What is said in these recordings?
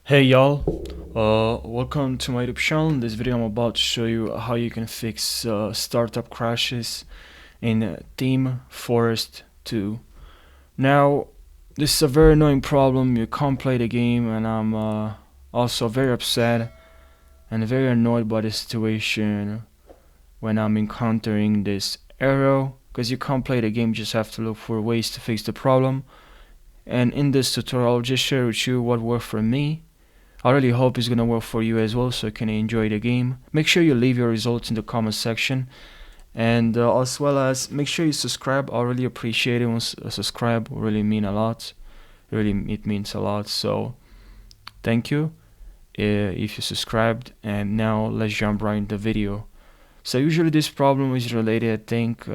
Hey y'all, welcome to my YouTube channel. In this video I'm about to show you how you can fix startup crashes in Team Forest 2. Now, this is a very annoying problem. You can't play the game, and I'm also very upset and very annoyed by the situation when I'm encountering this error, because you can't play the game, you just have to look for ways to fix the problem. And in this tutorial I'll just share with you what worked for me. I really hope it's gonna work for you as well, so you can enjoy the game. Make sure you leave your results in the comment section, and as well as make sure you subscribe. I really appreciate it. Once subscribe will really mean a lot. It means a lot. So thank you if you subscribed. And now let's jump right into the video. So usually this problem is related, I think,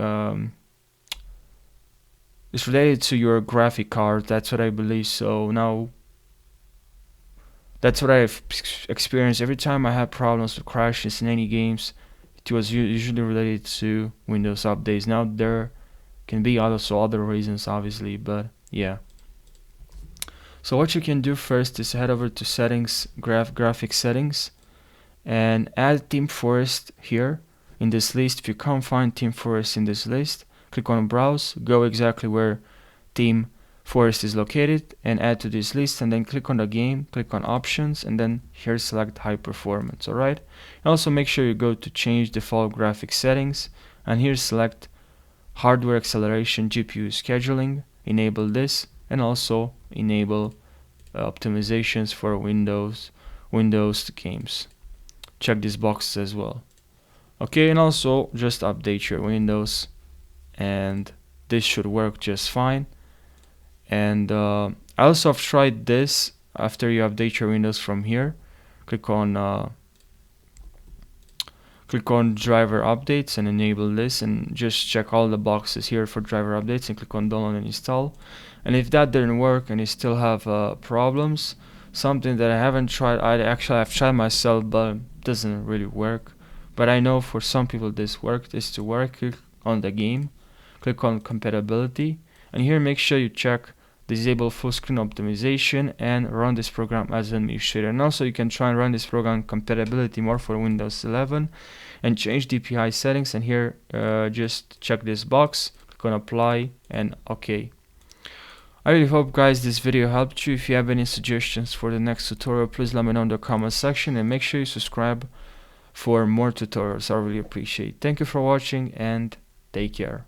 it's related to your graphic card. That's what I believe. So now, that's what I've experienced every time I had problems with crashes in any games. It was usually related to Windows updates. Now there can be also other reasons, obviously, but yeah. So what you can do first is head over to settings, graphic settings, and add Team Forest here in this list. If you can't find Team Forest in this list, click on browse, go exactly where Team Forest is located and add to this list, and then click on the game, click on options, and then here select high performance. Alright, and also make sure you go to change default graphic settings, and here select hardware acceleration, GPU scheduling, enable this, and also enable optimizations for Windows games. Check these boxes as well. Okay, and also just update your Windows, and this should work just fine. And I also have tried this. After you update your Windows from here, click on driver updates and enable this, and just check all the boxes here for driver updates and click on download and install. And if that didn't work and you still have problems, something that I haven't tried, I've tried myself, but it doesn't really work, but I know for some people this worked, is to work. Click on the game, click on compatibility, and here make sure you check disable full screen optimization and run this program as an administrator. And also you can try and run this program compatibility more for Windows 11 and change DPI settings, and here just check this box, click on apply and OK. I really hope, guys, this video helped you. If you have any suggestions for the next tutorial, please let me know in the comment section, and make sure you subscribe for more tutorials. I really appreciate it. Thank you for watching and take care.